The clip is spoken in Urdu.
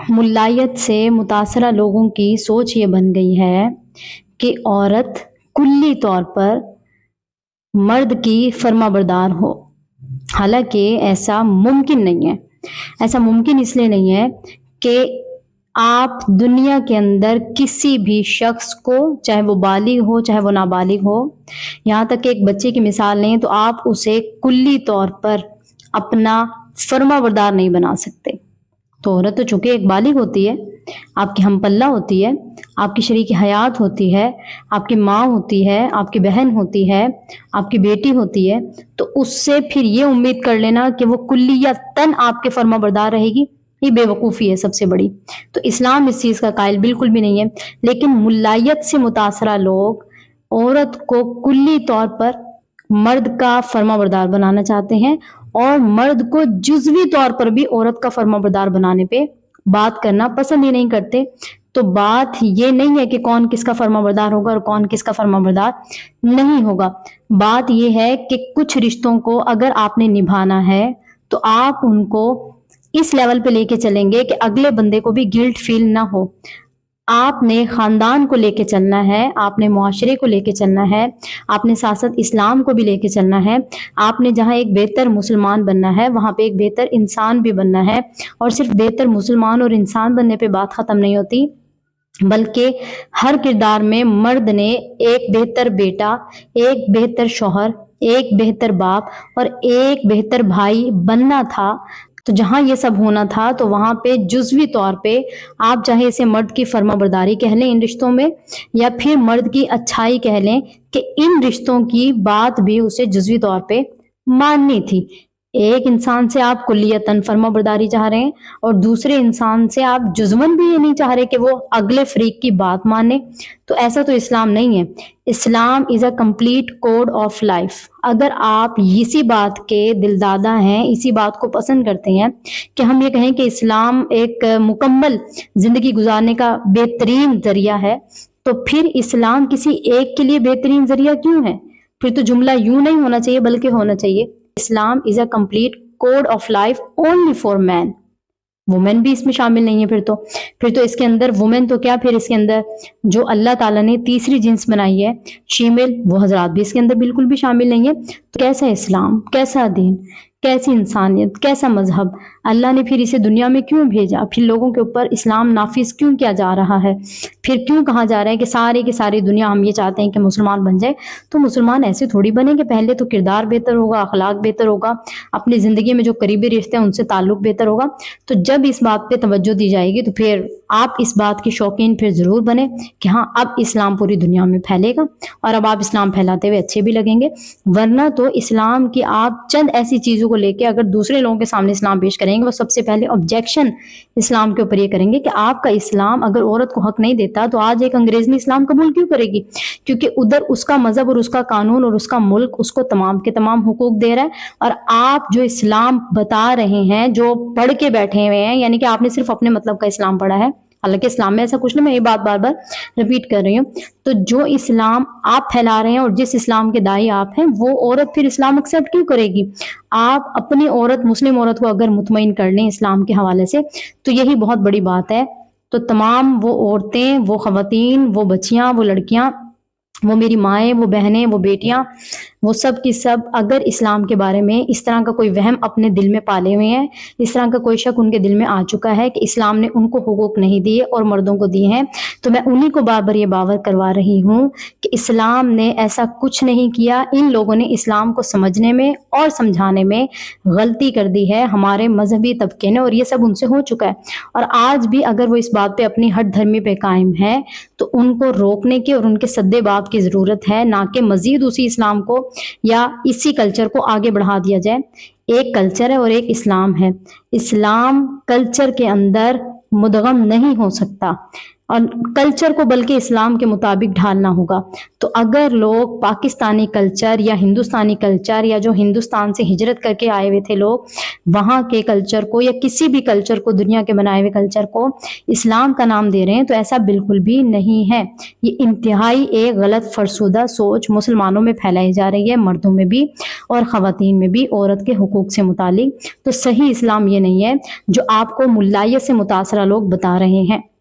ملائیت سے متاثرہ لوگوں کی سوچ یہ بن گئی ہے کہ عورت کلی طور پر مرد کی فرما بردار ہو، حالانکہ ایسا ممکن نہیں ہے۔ ایسا ممکن اس لیے نہیں ہے کہ آپ دنیا کے اندر کسی بھی شخص کو، چاہے وہ بالغ ہو چاہے وہ نابالغ ہو، یہاں تک کہ ایک بچے کی مثال لیں تو آپ اسے کلی طور پر اپنا فرما بردار نہیں بنا سکتے۔ تو عورت تو چونکہ ایک بالغ ہوتی ہے، آپ کی ہم پلہ ہوتی ہے، آپ کی شریک حیات ہوتی ہے، آپ کی ماں ہوتی ہے، آپ کی بہن ہوتی ہے، آپ کی بیٹی ہوتی ہے، تو اس سے پھر یہ امید کر لینا کہ وہ کلیتاً آپ کے فرما بردار رہے گی، یہ بے وقوفی ہے سب سے بڑی۔ تو اسلام اس چیز کا قائل بالکل بھی نہیں ہے، لیکن ملائیت سے متاثرہ لوگ عورت کو کلی طور پر مرد کا فرما بردار بنانا چاہتے ہیں، اور مرد کو جزوی طور پر بھی عورت کا فرما بردار بنانے پہ بات کرنا پسند ہی نہیں کرتے۔ تو بات یہ نہیں ہے کہ کون کس کا فرما بردار ہوگا اور کون کس کا فرما بردار نہیں ہوگا، بات یہ ہے کہ کچھ رشتوں کو اگر آپ نے نبھانا ہے تو آپ ان کو اس لیول پہ لے کے چلیں گے کہ اگلے بندے کو بھی گلٹ فیل نہ ہو۔ آپ نے خاندان کو لے کے چلنا ہے، آپ نے معاشرے کو لے کے چلنا ہے، آپ نے ساتھ ساتھ اسلام کو بھی لے کے چلنا ہے، آپ نے جہاں ایک بہتر مسلمان بننا ہے وہاں پہ ایک بہتر انسان بھی بننا ہے۔ اور صرف بہتر مسلمان اور انسان بننے پہ بات ختم نہیں ہوتی، بلکہ ہر کردار میں مرد نے ایک بہتر بیٹا، ایک بہتر شوہر، ایک بہتر باپ اور ایک بہتر بھائی بننا تھا۔ تو جہاں یہ سب ہونا تھا تو وہاں پہ جزوی طور پہ آپ چاہے اسے مرد کی فرما برداری کہہ لیں ان رشتوں میں، یا پھر مرد کی اچھائی کہہ لیں کہ ان رشتوں کی بات بھی اسے جزوی طور پہ ماننی تھی۔ ایک انسان سے آپ کلیتاً فرما برداری چاہ رہے ہیں اور دوسرے انسان سے آپ جزون بھی یہ نہیں چاہ رہے کہ وہ اگلے فریق کی بات مانے، تو ایسا تو اسلام نہیں ہے۔ Islam is a complete code of life. اگر آپ اسی بات کے دلدادہ ہیں، اسی بات کو پسند کرتے ہیں کہ ہم یہ کہیں کہ اسلام ایک مکمل زندگی گزارنے کا بہترین ذریعہ ہے، تو پھر اسلام کسی ایک کے لیے بہترین ذریعہ کیوں ہے؟ پھر تو جملہ یوں نہیں ہونا چاہیے بلکہ ہونا چاہیے Islam is a complete code of life only for men. Women بھی اس میں شامل نہیں ہے۔ پھر تو اس کے اندر وومن تو کیا، پھر اس کے اندر جو اللہ تعالیٰ نے تیسری جنس بنائی ہے شیمیل، وہ حضرات بھی اس کے اندر بالکل بھی شامل نہیں ہے۔ تو کیسا اسلام، کیسا دین، کیسی انسانیت، کیسا مذہب؟ اللہ نے پھر اسے دنیا میں کیوں بھیجا؟ پھر لوگوں کے اوپر اسلام نافذ کیوں کیا جا رہا ہے؟ پھر کیوں کہا جا رہا ہے کہ ساری کی ساری دنیا ہم یہ چاہتے ہیں کہ مسلمان بن جائے؟ تو مسلمان ایسے تھوڑی بنے کہ پہلے تو کردار بہتر ہوگا، اخلاق بہتر ہوگا، اپنی زندگی میں جو قریبی رشتے ہیں ان سے تعلق بہتر ہوگا۔ تو جب اس بات پہ توجہ دی جائے گی تو پھر آپ اس بات کی شوقین پھر ضرور بنے کہ ہاں اب اسلام پوری دنیا میں پھیلے گا، اور اب آپ اسلام پھیلاتے ہوئے اچھے بھی لگیں گے۔ ورنہ تو اسلام کی آپ چند ایسی چیزوں کو لے کے اگر دوسرے لوگوں کے سامنے اسلام پیش کریں گے، وہ سب سے پہلے آبجیکشن اسلام کے اوپر یہ کریں گے کہ آپ کا اسلام اگر عورت کو حق نہیں دیتا تو آج ایک انگریز نے اسلام قبول کیوں کرے گی؟ کیونکہ ادھر اس کا مذہب اور اس کا قانون اور اس کا ملک اس کو تمام کے تمام حقوق دے رہا ہے، اور آپ جو اسلام بتا رہے ہیں، جو پڑھ کے بیٹھے ہوئے ہیں، یعنی کہ آپ نے صرف اپنے مطلب کا اسلام پڑھا ہے، حالانکہ اسلام میں ایسا کچھ نہیں، میں یہ بات بار بار ریپیٹ کر رہی ہوں۔ تو جو اسلام آپ پھیلا رہے ہیں اور جس اسلام کے داعی آپ ہیں، وہ عورت پھر اسلام ایکسیپٹ کیوں کرے گی؟ آپ اپنی عورت، مسلم عورت کو اگر مطمئن کر لیں اسلام کے حوالے سے تو یہی بہت بڑی بات ہے۔ تو تمام وہ عورتیں، وہ خواتین، وہ بچیاں، وہ لڑکیاں، وہ میری مائیں، وہ بہنیں، وہ بیٹیاں، وہ سب کی سب اگر اسلام کے بارے میں اس طرح کا کوئی وہم اپنے دل میں پالے ہوئے ہیں، اس طرح کا کوئی شک ان کے دل میں آ چکا ہے کہ اسلام نے ان کو حقوق نہیں دیے اور مردوں کو دیے ہیں، تو میں انہی کو بار بار یہ باور کروا رہی ہوں کہ اسلام نے ایسا کچھ نہیں کیا۔ ان لوگوں نے اسلام کو سمجھنے میں اور سمجھانے میں غلطی کر دی ہے، ہمارے مذہبی طبقے نے، اور یہ سب ان سے ہو چکا ہے۔ اور آج بھی اگر وہ اس بات پہ اپنی ہٹ دھرمی پہ قائم ہے تو ان کو روکنے کی اور ان کے سدے باب کی ضرورت ہے، نہ کہ مزید اسی اسلام کو یا اسی کلچر کو آگے بڑھا دیا جائے۔ ایک کلچر ہے اور ایک اسلام ہے۔ اسلام کلچر کے اندر مدغم نہیں ہو سکتا۔ اور کلچر کو بلکہ اسلام کے مطابق ڈھالنا ہوگا۔ تو اگر لوگ پاکستانی کلچر یا ہندوستانی کلچر یا جو ہندوستان سے ہجرت کر کے آئے ہوئے تھے لوگ، وہاں کے کلچر کو یا کسی بھی کلچر کو، دنیا کے بنائے ہوئے کلچر کو اسلام کا نام دے رہے ہیں، تو ایسا بالکل بھی نہیں ہے۔ یہ انتہائی ایک غلط فرسودہ سوچ مسلمانوں میں پھیلائی جا رہی ہے، مردوں میں بھی اور خواتین میں بھی، عورت کے حقوق سے متعلق۔ تو صحیح اسلام یہ نہیں ہے جو آپ کو ملائیت سے متاثرہ لوگ بتا رہے ہیں۔